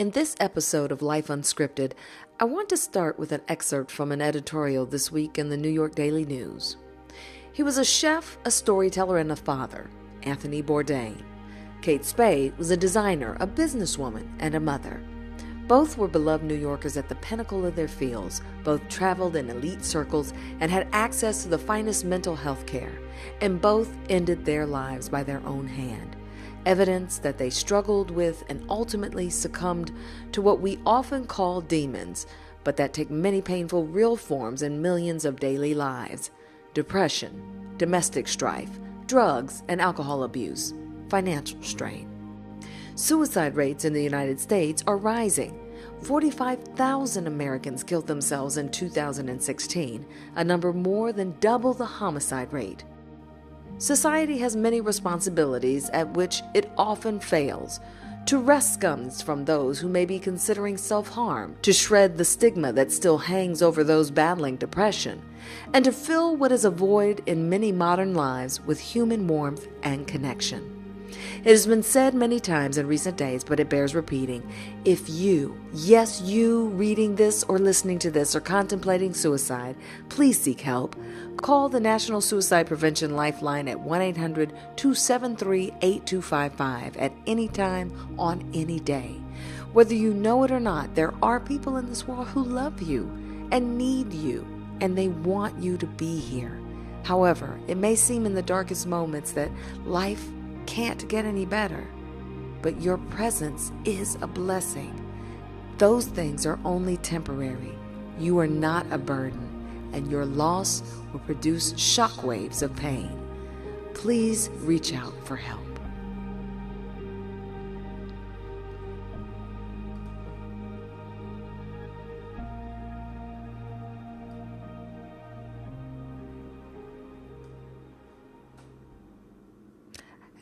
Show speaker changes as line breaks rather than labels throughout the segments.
In this episode of Life Unscripted, I want to start with an excerpt from an editorial this week in the New York Daily News. He was a chef, a storyteller, and a father, Anthony Bourdain. Kate Spade was a designer, a businesswoman, and a mother. Both were beloved New Yorkers at the pinnacle of their fields. Both traveled in elite circles and had access to the finest mental health care. And both ended their lives by their own hand. Evidence that they struggled with and ultimately succumbed to what we often call demons, but that take many painful real forms in millions of daily lives. Depression, domestic strife, drugs and alcohol abuse, financial strain. Suicide rates in the United States are rising. 45,000 Americans killed themselves in 2016, a number more than double the homicide rate. Society has many responsibilities at which it often fails: to wrest scums from those who may be considering self-harm, to shred the stigma that still hangs over those battling depression, and to fill what is a void in many modern lives with human warmth and connection. It has been said many times in recent days, but it bears repeating. If you, yes you, reading this or listening to this or contemplating suicide, please seek help. Call the National Suicide Prevention Lifeline at 1-800-273-8255 at any time on any day. Whether you know it or not, there are people in this world who love you and need you, and they want you to be here. However, it may seem in the darkest moments that life can't get any better, but your presence is a blessing. Those things are only temporary. You are not a burden, and your loss will produce shockwaves of pain. Please reach out for help.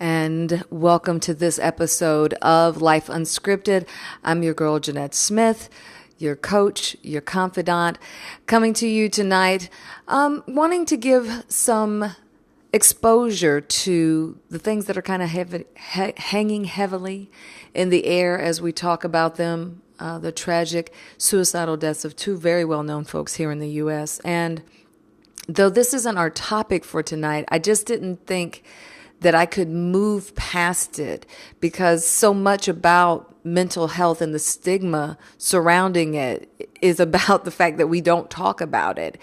And welcome to this episode of Life Unscripted. I'm your girl, Jeanette Smith, your coach, your confidant, coming to you tonight, wanting to give some exposure to the things that are kind of hanging heavily in the air as we talk about them, the tragic suicidal deaths of two very well-known folks here in the U.S. And though this isn't our topic for tonight, I just didn't think that I could move past it, because so much about mental health and the stigma surrounding it is about the fact that we don't talk about it.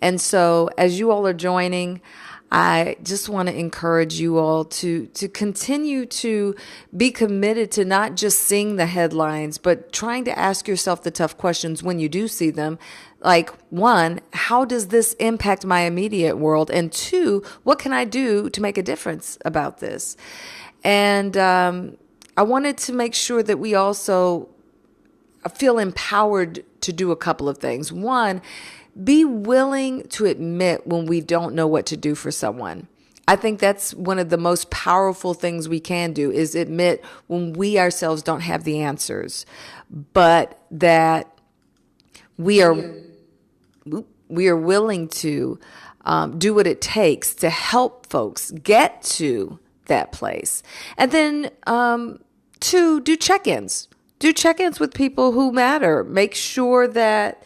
And so as you all are joining, I just want to encourage you all to continue to be committed to not just seeing the headlines, but trying to ask yourself the tough questions when you do see them. Like, one, how does this impact my immediate world? And two, what can I do to make a difference about this? And I wanted to make sure that we also feel empowered to do a couple of things. One, be willing to admit when we don't know what to do for someone. I think that's one of the most powerful things we can do, is admit when we ourselves don't have the answers, but that we are willing to do what it takes to help folks get to that place. And then, two, do check-ins. Do check-ins with people who matter. Make sure that,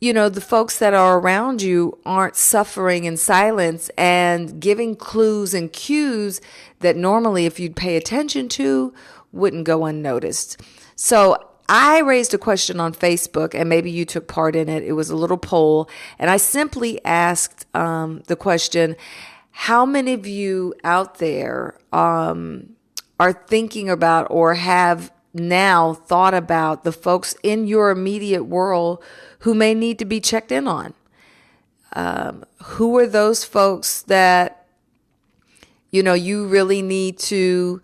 you know, the folks that are around you aren't suffering in silence and giving clues and cues that normally, if you'd pay attention to, wouldn't go unnoticed. So I raised a question on Facebook, and maybe you took part in it. It was a little poll, and I simply asked the question: how many of you out there are thinking about or have now thought about the folks in your immediate world who may need to be checked in on? Who are those folks that, you know, you really need to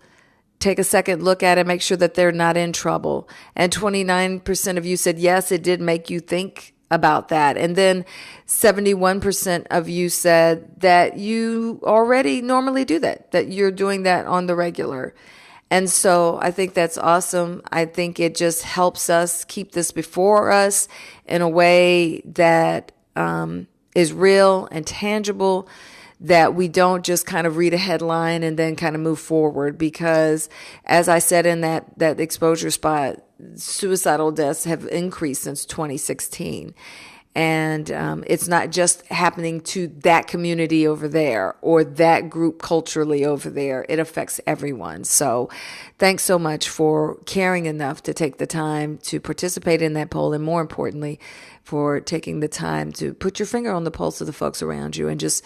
take a second look at and make sure that they're not in trouble? And 29% of you said, yes, it did make you think about that. And then 71% of you said that you already normally do that you're doing that on the regular. And so I think that's awesome. I think it just helps us keep this before us in a way that is real and tangible, that we don't just kind of read a headline and then kind of move forward, because as I said in that exposure spot, suicidal deaths have increased since 2016. And it's not just happening to that community over there or that group culturally over there. It affects everyone. So thanks so much for caring enough to take the time to participate in that poll. And more importantly, for taking the time to put your finger on the pulse of the folks around you and just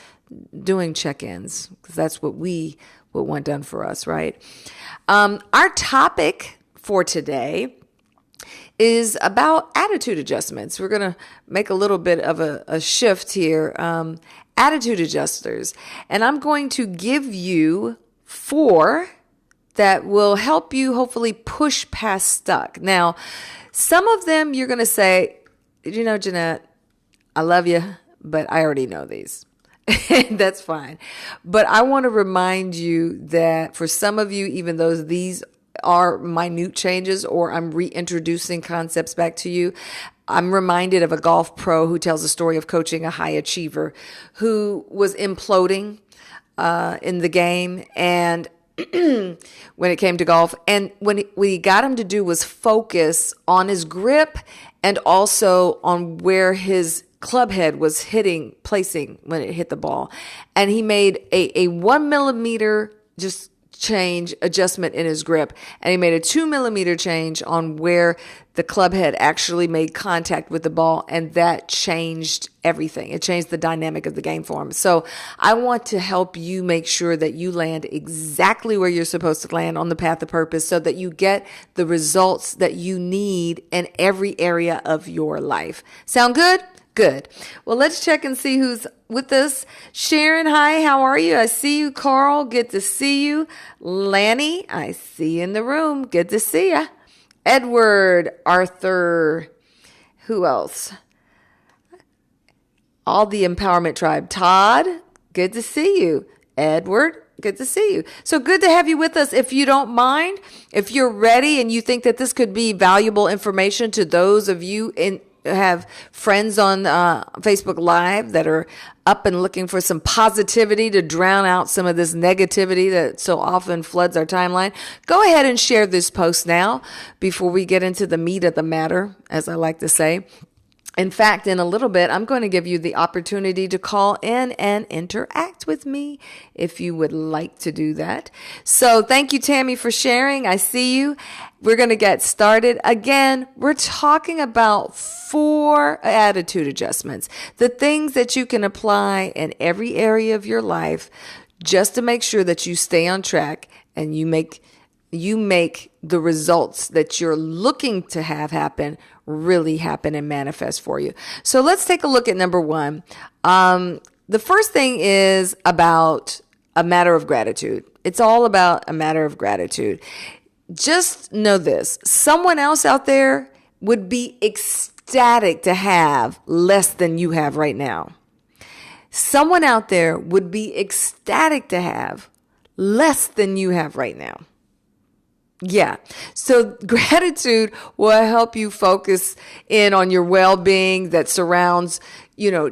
doing check-ins, because that's what we would want done for us, right? Our topic for today is about attitude adjustments. We're going to make a little bit of a shift here. Attitude adjusters. And I'm going to give you 4 that will help you hopefully push past stuck. Now, some of them you're going to say, Jeanette, I love you, but I already know these. That's fine. But I want to remind you that for some of you, even though these are minute changes or I'm reintroducing concepts back to you, I'm reminded of a golf pro who tells a story of coaching a high achiever who was imploding in the game, and when it came to golf, and what he got him to do was focus on his grip and also on where his club head was placing when it hit the ball. And he made a 1 millimeter adjustment in his grip, and he made a 2 millimeter change on where the club head actually made contact with the ball, and that changed everything. It changed the dynamic of the game for him. So I want to help you make sure that you land exactly where you're supposed to land on the path of purpose, so that you get the results that you need in every area of your life. Sound good? Good. Well, let's check and see who's with us. Sharon, hi, how are you? I see you. Carl, good to see you. Lanny, I see you in the room. Good to see you. Edward, Arthur, who else? All the empowerment tribe. Todd, good to see you. Edward, good to see you. So good to have you with us. If you don't mind, if you're ready and you think that this could be valuable information to those of you have friends on Facebook Live that are up and looking for some positivity to drown out some of this negativity that so often floods our timeline, go ahead and share this post now before we get into the meat of the matter, as I like to say. In fact, in a little bit, I'm going to give you the opportunity to call in and interact with me if you would like to do that. So thank you, Tammy, for sharing. I see you. We're going to get started. Again, we're talking about 4 attitude adjustments, the things that you can apply in every area of your life just to make sure that you stay on track and you make the results that you're looking to have happen really happen and manifest for you. So let's take a look at number 1. The first thing is about a matter of gratitude. It's all about a matter of gratitude. Just know this. Someone else out there would be ecstatic to have less than you have right now. Someone out there would be ecstatic to have less than you have right now. Yeah. So gratitude will help you focus in on your well-being that surrounds,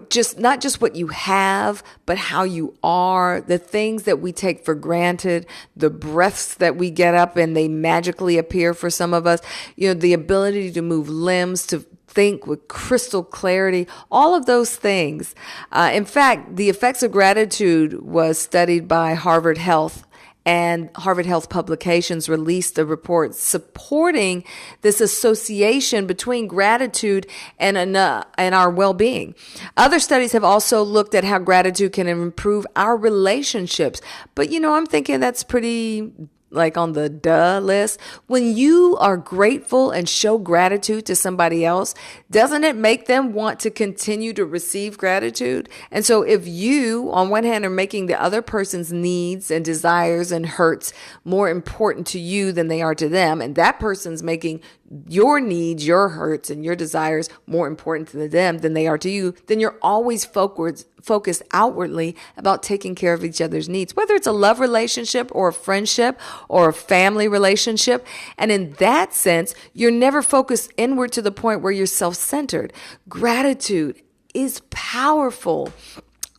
just not just what you have, but how you are, the things that we take for granted, the breaths that we get up and they magically appear for some of us, the ability to move limbs, to think with crystal clarity, all of those things. In fact, the effects of gratitude was studied by Harvard Health. And Harvard Health Publications released a report supporting this association between gratitude and our well-being. Other studies have also looked at how gratitude can improve our relationships. But, I'm thinking that's pretty on the duh list. When you are grateful and show gratitude to somebody else, doesn't it make them want to continue to receive gratitude? And so if you, on one hand, are making the other person's needs and desires and hurts more important to you than they are to them, and that person's making your needs, your hurts, and your desires more important to them than they are to you, then you're always focused outwardly about taking care of each other's needs, whether it's a love relationship or a friendship or a family relationship. And in that sense, you're never focused inward to the point where you're self-centered. Gratitude is powerful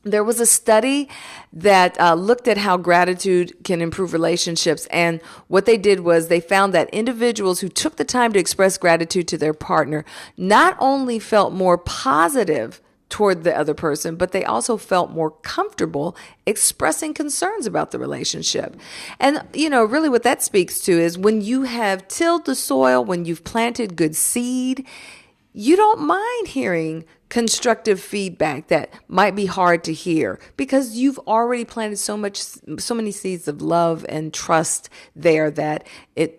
There was a study that looked at how gratitude can improve relationships. And what they did was they found that individuals who took the time to express gratitude to their partner not only felt more positive toward the other person, but they also felt more comfortable expressing concerns about the relationship. And, really what that speaks to is when you have tilled the soil, when you've planted good seed, you don't mind hearing constructive feedback that might be hard to hear because you've already planted so many seeds of love and trust there that it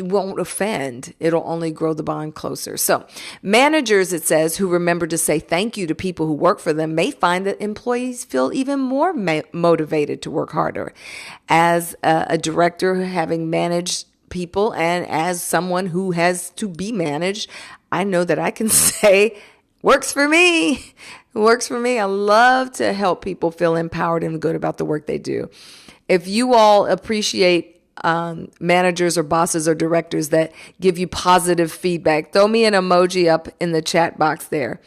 won't offend. It'll only grow the bond closer. So managers, it says, who remember to say thank you to people who work for them may find that employees feel even more motivated to work harder. As a director, having managed people and as someone who has to be managed, I know that I can say, works for me. Works for me. I love to help people feel empowered and good about the work they do. If you all appreciate managers or bosses or directors that give you positive feedback, throw me an emoji up in the chat box there.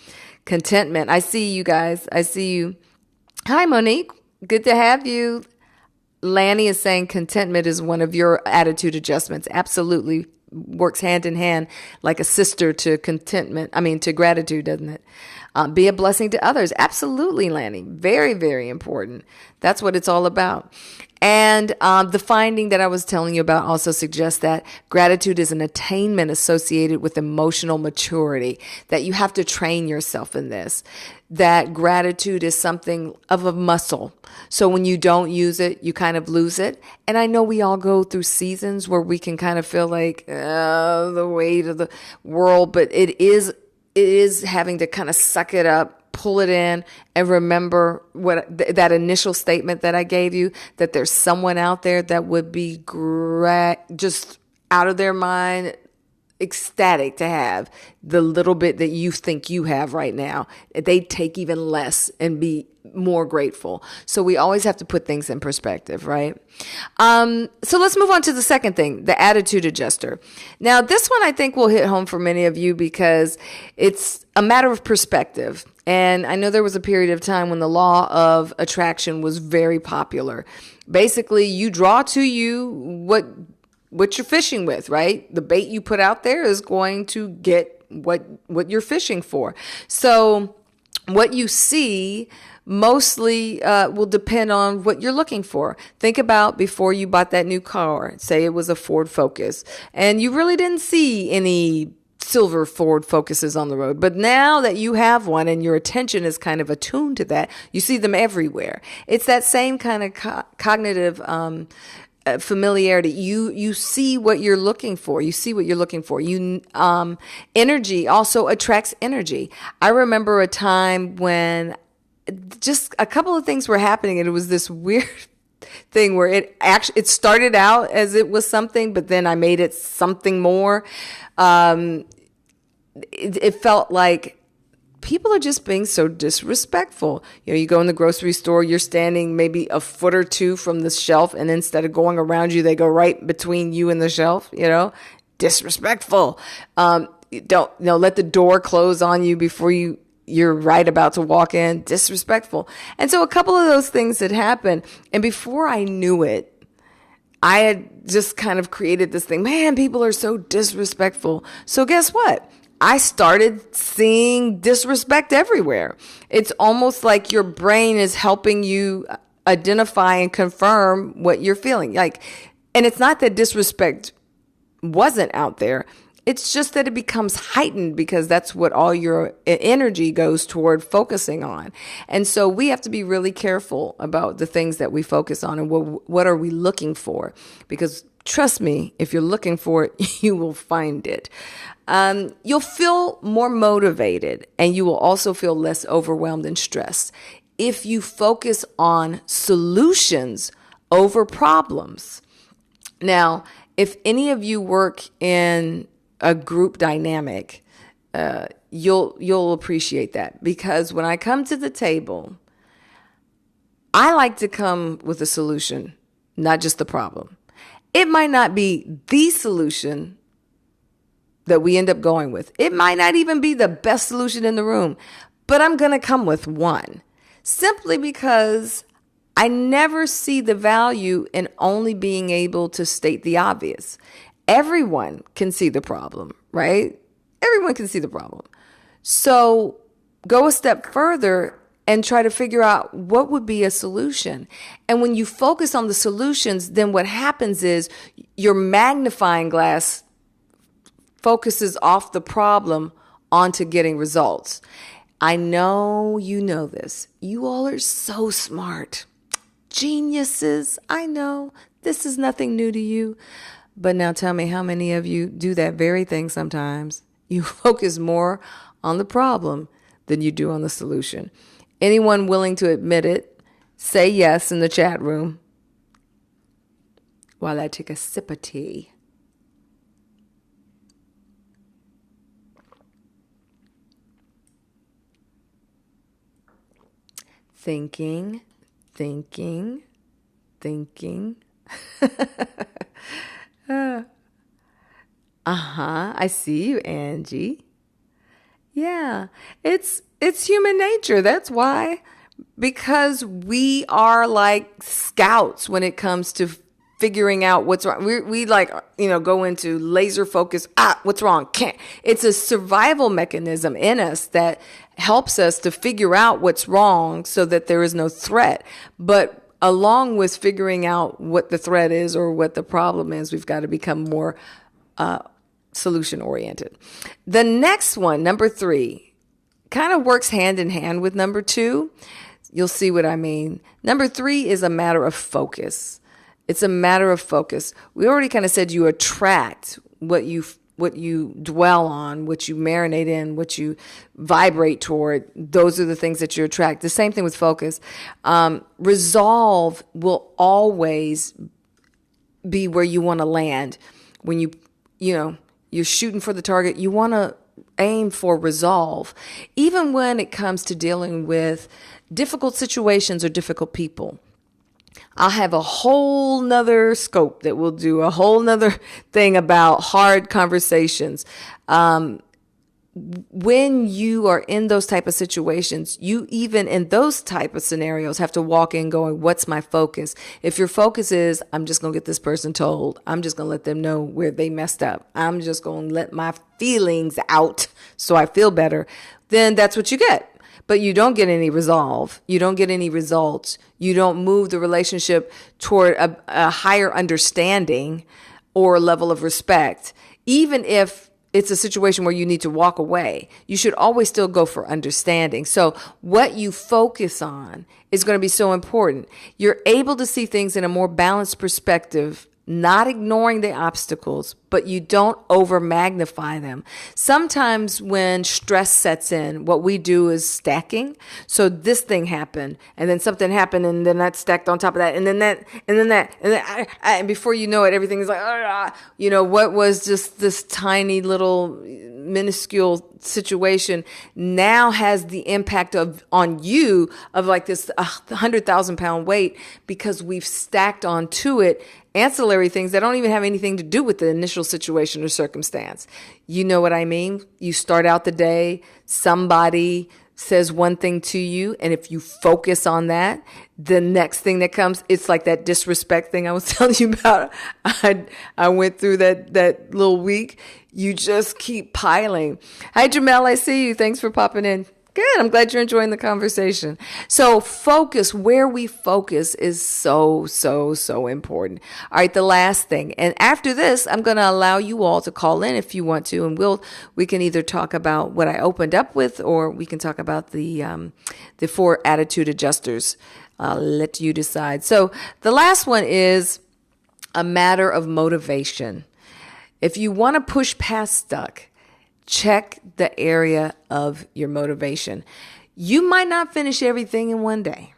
Contentment. I see you guys. I see you. Hi, Monique. Good to have you. Lanny is saying contentment is one of your attitude adjustments. Absolutely. Works hand in hand like a sister to to gratitude, doesn't it? Be a blessing to others. Absolutely, Lanny. Very, very important. That's what it's all about. And the finding that I was telling you about also suggests that gratitude is an attainment associated with emotional maturity, that you have to train yourself in this, that gratitude is something of a muscle. So when you don't use it, you kind of lose it. And I know we all go through seasons where we can kind of feel like the weight of the world, but it is having to kind of suck it up, pull it in, and remember that initial statement that I gave you, that there's someone out there that would be just out of their mind, ecstatic to have the little bit that you think you have right now. They'd take even less and be more grateful. So we always have to put things in perspective, right? So let's move on to the second thing, the attitude adjuster. Now, this one I think will hit home for many of you because it's a matter of perspective. And I know there was a period of time when the law of attraction was very popular. Basically, you draw to you what you're fishing with, right? The bait you put out there is going to get what you're fishing for. So what you see mostly will depend on what you're looking for. Think about before you bought that new car, say it was a Ford Focus, and you really didn't see any silver Ford Focuses on the road. But now that you have one and your attention is kind of attuned to that, you see them everywhere. It's that same kind of cognitive familiarity. You see what you're looking for. You see what you're looking for. Energy also attracts energy. I remember a time when just a couple of things were happening, and it was this weird thing where it started out as it was something, but then I made it something more. It felt like people are just being so disrespectful. You go in the grocery store, you're standing maybe a foot or two from the shelf, and instead of going around you, they go right between you and the shelf, disrespectful. Don't let the door close on you before you're right about to walk in, disrespectful. And so a couple of those things had happened. And before I knew it, I had just kind of created this thing, man, people are so disrespectful. So guess what? I started seeing disrespect everywhere. It's almost like your brain is helping you identify and confirm what you're feeling. And it's not that disrespect wasn't out there. It's just that it becomes heightened because that's what all your energy goes toward focusing on. And so we have to be really careful about the things that we focus on and what are we looking for? Because trust me, if you're looking for it, you will find it. You'll feel more motivated, and you will also feel less overwhelmed and stressed if you focus on solutions over problems. Now, if any of you work in a group dynamic, you'll appreciate that, because when I come to the table, I like to come with a solution, not just the problem. It might not be the solution that we end up going with. It might not even be the best solution in the room, but I'm going to come with one. simply because I never see the value in only being able to state the obvious. Everyone can see the problem, right? Everyone can see the problem. So go a step further and try to figure out what would be a solution. And when you focus on the solutions, then what happens is your magnifying glass focuses off the problem onto getting results. I know you know this. You all are so smart. Geniuses. I know this is nothing new to you. But now tell me how many of you do that very thing sometimes. You focus more on the problem than you do on the solution. Anyone willing to admit it, say yes in the chat room while I take a sip of tea. Thinking. I see you, Angie. Yeah, it's human nature. That's why. Because we are like scouts when it comes to figuring out what's wrong. We like, go into laser focus. What's wrong? Can't. It's a survival mechanism in us that helps us to figure out what's wrong so that there is no threat. But along with figuring out what the threat is or what the problem is, we've got to become more solution oriented. The next one, number 3, kind of works hand in hand with number 2. You'll see what I mean. Number 3 is a matter of focus. It's a matter of focus. We already kind of said you attract what you dwell on, what you marinate in, what you vibrate toward. Those are the things that you attract. The same thing with focus. Resolve will always be where you want to land. When you're shooting for the target, you want to aim for resolve. Even when it comes to dealing with difficult situations or difficult people. I'll have a whole nother scope that will do a whole nother thing about hard conversations. When you are in those type of situations, you even in those type of scenarios have to walk in going, what's my focus? If your focus is, I'm just going to get this person told, I'm just going to let them know where they messed up, I'm just going to let my feelings out so I feel better, then that's what you get. But you don't get any resolve. You don't get any results. You don't move the relationship toward a higher understanding or level of respect. Even if it's a situation where you need to walk away, you should always still go for understanding. So what you focus on is going to be so important. You're able to see things in a more balanced perspective, not ignoring the obstacles, but you don't over magnify them. Sometimes when stress sets in, what we do is stacking. So this thing happened, and then something happened, and then that stacked on top of that, and then that, and then that, and then and before you know it, everything is like, what was just this tiny little minuscule situation now has the impact on you of like this 100,000 pound weight, because we've stacked onto it ancillary things that don't even have anything to do with the initial situation or circumstance. You know what I mean? You start out the day, somebody says one thing to you, and if you focus on that, the next thing that comes, it's like that disrespect thing I was telling you about. I went through that little week. You just keep piling. Hi, Jamel, I see you. Thanks for popping in. Good. I'm glad you're enjoying the conversation. So focus, where we focus is so, so, so important. All right. The last thing. And after this, I'm going to allow you all to call in if you want to, and we can either talk about what I opened up with, or we can talk about the 4 attitude adjusters. I'll let you decide. So the last one is a matter of motivation. If you want to push past stuck, check the area of your motivation. You might not finish everything in one day.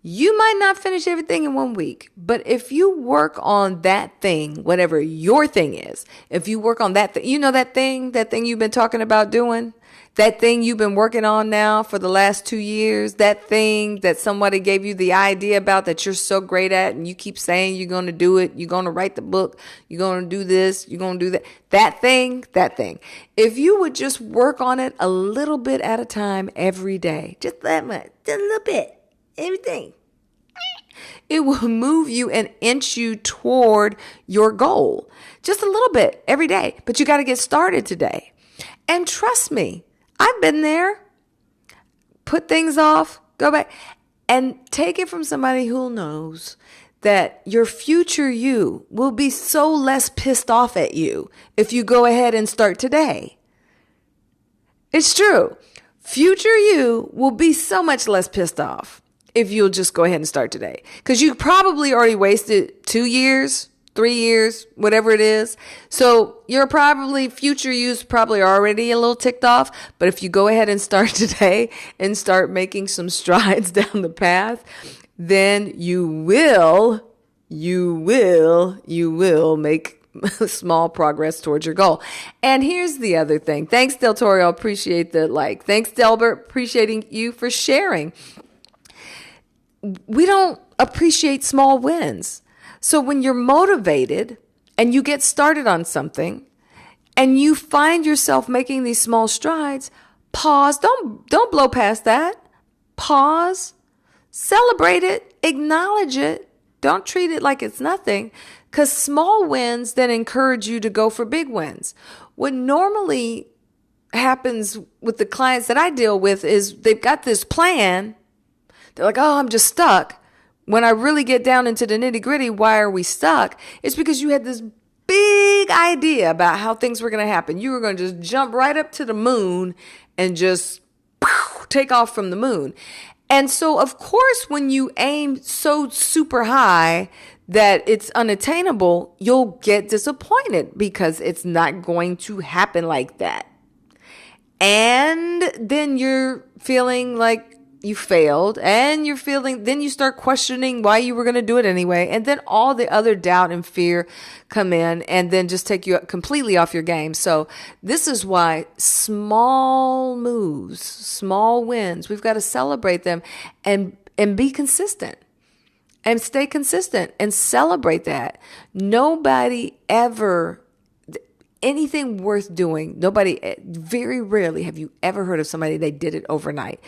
You might not finish everything in 1 week, but if you work on that thing, whatever your thing is, if you work on that thing, that thing you've been talking about doing, that thing you've been working on now for the last 2 years, that thing that somebody gave you the idea about that you're so great at and you keep saying you're going to do it, you're going to write the book, you're going to do this, you're going to do that. That thing. If you would just work on it a little bit at a time every day, just that much, just a little bit, everything, it will move you and inch you toward your goal. Just a little bit every day, but you got to get started today. And trust me, I've been there. Put things off, go back, and take it from somebody who knows that your future you will be so less pissed off at you if you go ahead and start today. It's true. Future you will be so much less pissed off if you'll just go ahead and start today. Because you probably already wasted 2 years, 3 years, whatever it is. So your future you's probably already a little ticked off. But if you go ahead and start today and start making some strides down the path, then you will make small progress towards your goal. And here's the other thing. Thanks, Del Toro. Appreciate the like. Thanks, Delbert. Appreciating you for sharing. We don't appreciate small wins. So when you're motivated and you get started on something and you find yourself making these small strides, pause. Don't blow past that. Pause. Celebrate it. Acknowledge it. Don't treat it like it's nothing, because small wins then encourage you to go for big wins. What normally happens with the clients that I deal with is they've got this plan. They're like, oh, I'm just stuck. When I really get down into the nitty gritty, why are we stuck? It's because you had this big idea about how things were going to happen. You were going to just jump right up to the moon and just take off from the moon. And so, of course, when you aim so super high that it's unattainable, you'll get disappointed because it's not going to happen like that. And then you're feeling like you failed, and then you start questioning why you were going to do it anyway. And then all the other doubt and fear come in and then just take you completely off your game. So this is why small moves, small wins, we've got to celebrate them and be consistent and stay consistent and celebrate that. Nobody ever, anything worth doing, very rarely have you ever heard of somebody, they did it overnight.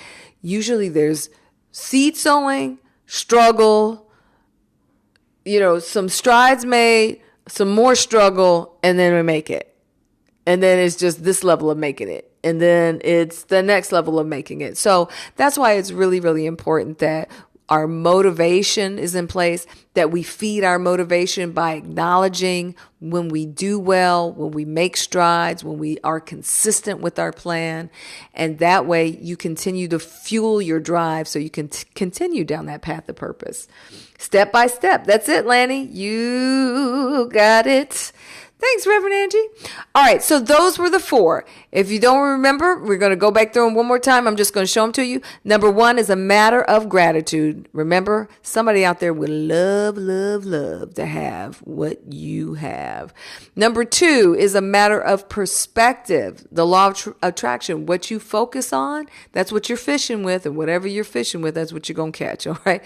Usually there's seed sowing, struggle, some strides made, some more struggle, and then we make it. And then it's just this level of making it. And then it's the next level of making it. So that's why it's really, really important that our motivation is in place, that we feed our motivation by acknowledging when we do well, when we make strides, when we are consistent with our plan. And that way you continue to fuel your drive so you can continue down that path of purpose. Step by step. That's it, Lanny. You got it. Thanks, Reverend Angie. All right, so those were the 4. If you don't remember, we're going to go back through them one more time. I'm just going to show them to you. Number 1 is a matter of gratitude. Remember, somebody out there would love, love, love to have what you have. Number 2 is a matter of perspective. The law of attraction. What you focus on, that's what you're fishing with, and whatever you're fishing with, that's what you're going to catch, all right?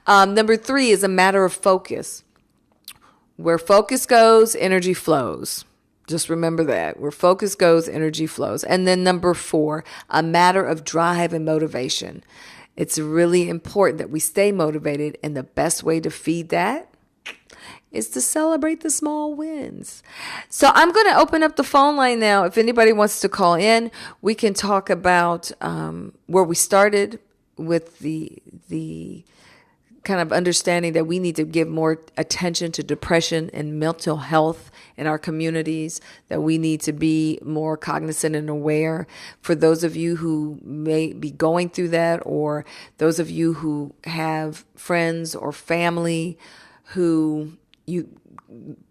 Number 3 is a matter of focus. Where focus goes, energy flows. Just remember that. Where focus goes, energy flows. And then number 4, a matter of drive and motivation. It's really important that we stay motivated, and the best way to feed that is to celebrate the small wins. So I'm going to open up the phone line now. If anybody wants to call in, we can talk about where we started with the kind of understanding that we need to give more attention to depression and mental health in our communities, that we need to be more cognizant and aware. For those of you who may be going through that, or those of you who have friends or family who you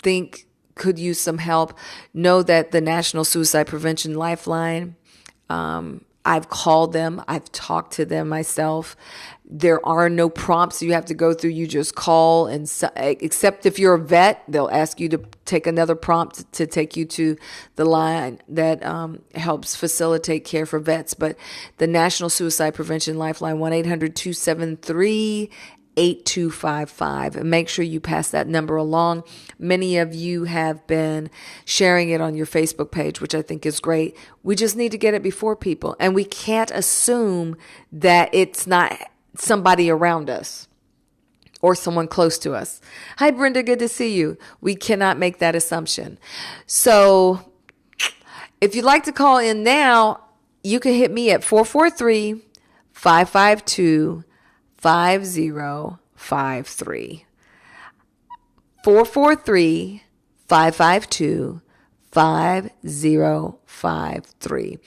think could use some help, know that the National Suicide Prevention Lifeline, I've called them. I've talked to them myself. There are no prompts you have to go through. You just call, and except if you're a vet, they'll ask you to take another prompt to take you to the line that helps facilitate care for vets. But the National Suicide Prevention Lifeline, 1-800-273-8255. And make sure you pass that number along. Many of you have been sharing it on your Facebook page, which I think is great. We just need to get it before people. And we can't assume that it's not somebody around us or someone close to us. Hi, Brenda. Good to see you. We cannot make that assumption. So if you'd like to call in now, you can hit me at 443-552-5053. 443-552-5053.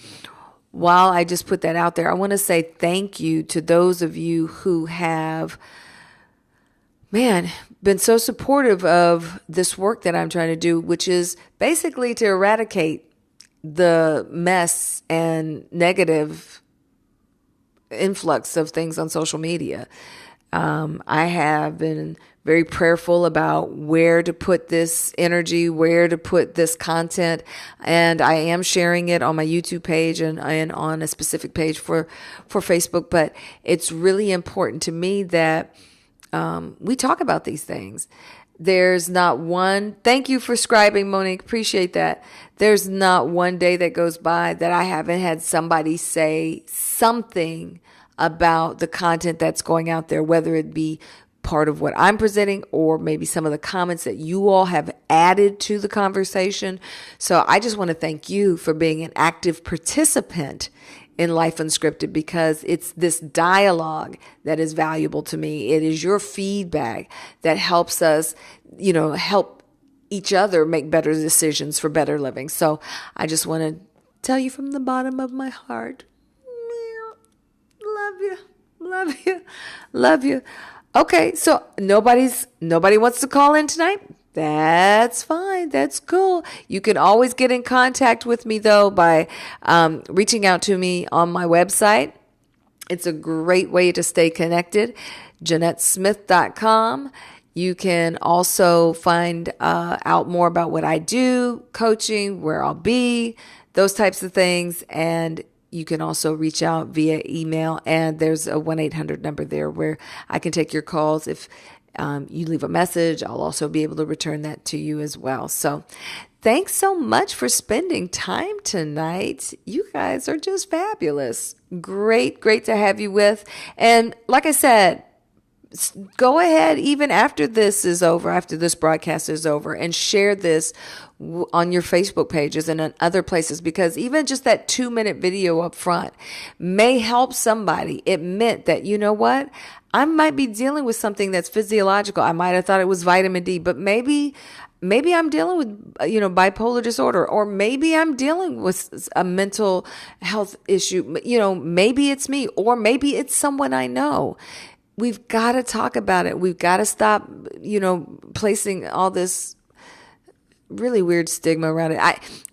While I just put that out there, I want to say thank you to those of you who have, been so supportive of this work that I'm trying to do, which is basically to eradicate the mess and negative influx of things on social media. I have been very prayerful about where to put this energy, where to put this content. And I am sharing it on my YouTube page and on a specific page for Facebook. But it's really important to me that we talk about these things. There's not one, thank you for scribing, Monique, appreciate that. There's not one day that goes by that I haven't had somebody say something about the content that's going out there, whether it be part of what I'm presenting or maybe some of the comments that you all have added to the conversation. So I just want to thank you for being an active participant in Life Unscripted, because it's this dialogue that is valuable to me. It is your feedback that helps us, help each other make better decisions for better living. So I just want to tell you from the bottom of my heart, love you, love you, love you. Okay, so nobody wants to call in tonight. That's fine. That's cool. You can always get in contact with me, though, by reaching out to me on my website. It's a great way to stay connected, JeanetteSmith.com. You can also find out more about what I do, coaching, where I'll be, those types of things. And you can also reach out via email, and there's a 1-800 number there where I can take your calls. If you leave a message, I'll also be able to return that to you as well. So thanks so much for spending time tonight. You guys are just fabulous. Great to have you with. And like I said, go ahead, even after this is over, after this broadcast is over, and share this on your Facebook pages and in other places, because even just that 2-minute video up front may help somebody admit that, you know what, I might be dealing with something that's physiological. I might have thought it was vitamin D, but maybe I'm dealing with, bipolar disorder, or maybe I'm dealing with a mental health issue. Maybe it's me, or maybe it's someone I know. We've got to talk about it. We've got to stop, placing all this really weird stigma around it.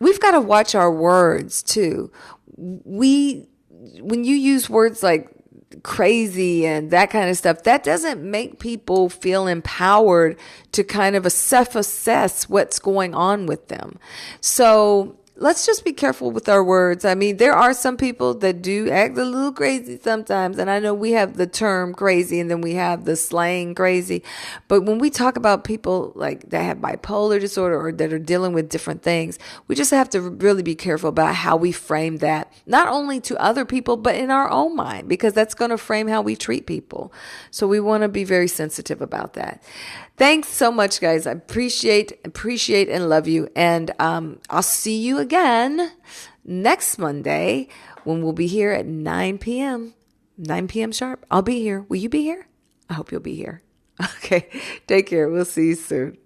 We've got to watch our words too. When you use words like crazy and that kind of stuff, that doesn't make people feel empowered to kind of assess what's going on with them. So let's just be careful with our words. I mean, there are some people that do act a little crazy sometimes. And I know we have the term crazy, and then we have the slang crazy. But when we talk about people like that have bipolar disorder or that are dealing with different things, we just have to really be careful about how we frame that, not only to other people, but in our own mind, because that's going to frame how we treat people. So we want to be very sensitive about that. Thanks so much, guys. I appreciate and love you. And I'll see you again next Monday when we'll be here at 9 p.m. 9 p.m. sharp. I'll be here. Will you be here? I hope you'll be here. Okay. Take care. We'll see you soon.